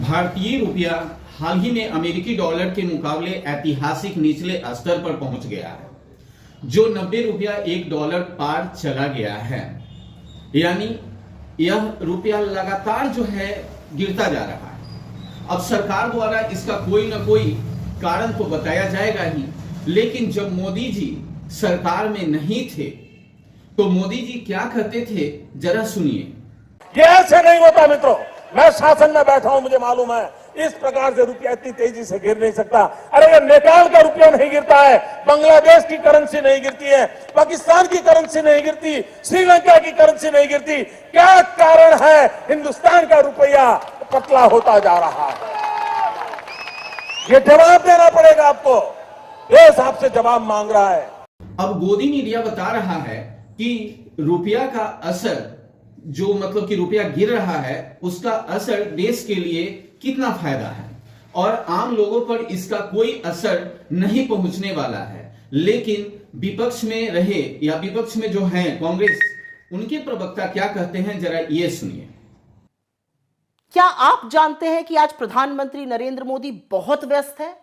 भारतीय रुपया हाल ही में अमेरिकी डॉलर के मुकाबले ऐतिहासिक निचले स्तर पर पहुंच गया है, जो 90 रुपया एक डॉलर पार चला गया है। यानी यह रुपया लगातार जो है गिरता जा रहा है। अब सरकार द्वारा इसका कोई ना कोई कारण तो बताया जाएगा ही, लेकिन जब मोदी जी सरकार में नहीं थे तो मोदी जी क्या करते थे, जरा सुनिए। ये ऐसे नहीं होता मित्रों, मैं शासन में बैठा हूं, मुझे मालूम है इस प्रकार से रुपया इतनी तेजी से गिर नहीं सकता। अरे ये नेपाल का रुपया नहीं गिरता है, बांग्लादेश की करेंसी नहीं गिरती है, पाकिस्तान की करेंसी नहीं गिरती, श्रीलंका की करेंसी नहीं गिरती। क्या कारण है हिंदुस्तान का रुपया पतला होता जा रहा है? ये जवाब देना पड़ेगा आपको, देश आपसे जवाब मांग रहा है। अब गोदी मीडिया बता रहा है कि रुपया का असर जो मतलब कि रुपया गिर रहा है, उसका असर देश के लिए कितना फायदा है और आम लोगों पर इसका कोई असर नहीं पहुंचने वाला है। लेकिन विपक्ष में रहे या विपक्ष में जो हैं कांग्रेस, उनके प्रवक्ता क्या कहते हैं, जरा ये सुनिए। क्या आप जानते हैं कि आज प्रधानमंत्री नरेंद्र मोदी बहुत व्यस्त है,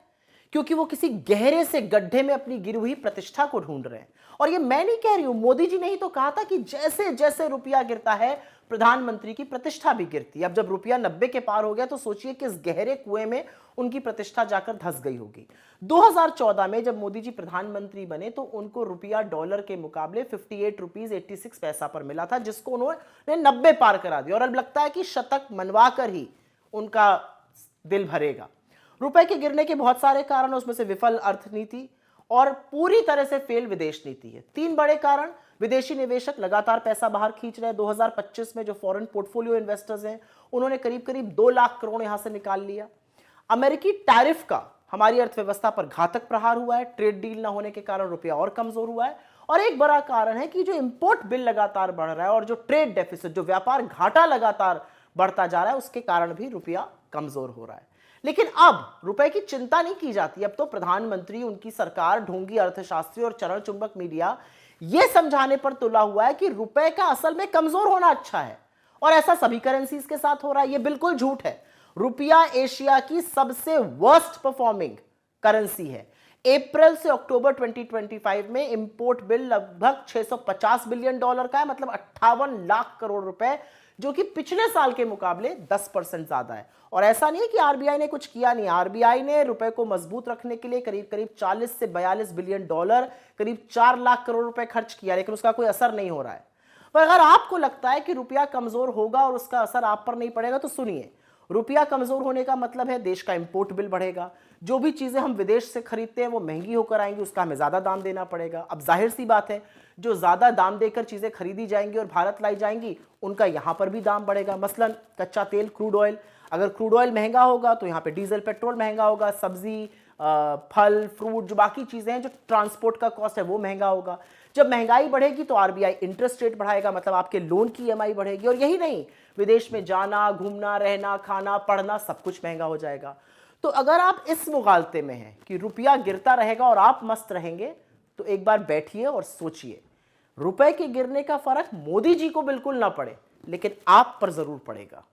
क्योंकि वो किसी गहरे से गड्ढे में अपनी गिरी हुई प्रतिष्ठा को ढूंढ रहे हैं। और ये मैं नहीं कह रही हूं, मोदी जी ने ही तो कहा था कि जैसे जैसे रुपया गिरता है प्रधानमंत्री की प्रतिष्ठा भी गिरती है। अब जब रुपया 90 के पार हो गया तो सोचिए कि इस गहरे कुएं में उनकी प्रतिष्ठा जाकर धंस गई होगी। 2014 में जब मोदी जी प्रधानमंत्री बने तो उनको रुपया डॉलर के मुकाबले 58 रुपीज 86 पैसा पर मिला था, जिसको उन्होंने 90 पार करा दिया। और अब लगता है कि शतक मनवा कर ही उनका दिल भरेगा। रुपए के गिरने के बहुत सारे कारण हैं, उसमें से विफल अर्थनीति और पूरी तरह से फेल विदेश नीति है। 3 बड़े कारण। विदेशी निवेशक लगातार पैसा बाहर खींच रहे हैं। 2025 में जो फॉरेन पोर्टफोलियो इन्वेस्टर्स हैं, उन्होंने करीब करीब 2 लाख करोड़ यहां से निकाल लिया। अमेरिकी टैरिफ का हमारी अर्थव्यवस्था पर घातक प्रहार हुआ है। ट्रेड डील ना होने के कारण रुपया और कमजोर हुआ है। और एक बड़ा कारण है कि जो इंपोर्ट बिल लगातार बढ़ रहा है और जो ट्रेड डेफिसिट, जो व्यापार घाटा लगातार बढ़ता जा रहा है, उसके कारण भी रुपया कमजोर हो रहा है। लेकिन अब रुपए की चिंता नहीं की जाती। अब तो प्रधानमंत्री, उनकी सरकार, ढोंगी अर्थशास्त्री और चरण चुंबक मीडिया यह समझाने पर तुला हुआ है कि रुपए का असल में कमजोर होना अच्छा है। और ऐसा सभी करेंसीज के साथ हो रहा है। यह बिल्कुल झूठ है। रुपया एशिया की सबसे वर्स्ट परफॉर्मिंग करेंसी है। अप्रैल से अक्टूबर 2025 में इंपोर्ट बिल लगभग 650 बिलियन डॉलर का है, मतलब 58 लाख करोड़ रुपए, जो कि पिछले साल के मुकाबले 10% ज्यादा है। और ऐसा नहीं है कि आरबीआई ने कुछ किया नहीं। आरबीआई ने रुपए को मजबूत रखने के लिए करीब करीब 40 से 42 बिलियन डॉलर, करीब 4 लाख करोड़ रुपए खर्च किया, लेकिन उसका कोई असर नहीं हो रहा है। पर अगर आपको लगता है कि रुपया कमजोर होगा और उसका असर आप पर नहीं पड़ेगा, तो सुनिए। रुपया कमजोर होने का मतलब है देश का इंपोर्ट बिल बढ़ेगा। जो भी चीजें हम विदेश से खरीदते हैं वो महंगी होकर आएंगी, उसका हमें ज्यादा दाम देना पड़ेगा। अब जाहिर सी बात है, जो ज्यादा दाम देकर चीजें खरीदी जाएंगी और भारत लाई जाएंगी, उनका यहां पर भी दाम बढ़ेगा। मसलन कच्चा तेल, क्रूड ऑयल। अगर क्रूड ऑयल महंगा होगा तो यहाँ पे डीजल, पेट्रोल महंगा होगा। सब्जी, फल, फ्रूट, जो बाकी चीजें हैं, जो ट्रांसपोर्ट का कॉस्ट है, वो महंगा होगा। जब महंगाई बढ़ेगी तो आरबीआई इंटरेस्ट रेट बढ़ाएगा, मतलब आपके लोन की ईएमआई बढ़ेगी। और यही नहीं, विदेश में जाना, घूमना, रहना, खाना, पढ़ना, सब कुछ महंगा हो जाएगा। तो अगर आप इस मुगालते में हैं कि रुपया गिरता रहेगा और आप मस्त रहेंगे, तो एक बार बैठिए और सोचिए। रुपए के गिरने का फर्क मोदी जी को बिल्कुल ना पड़े, लेकिन आप पर जरूर पड़ेगा।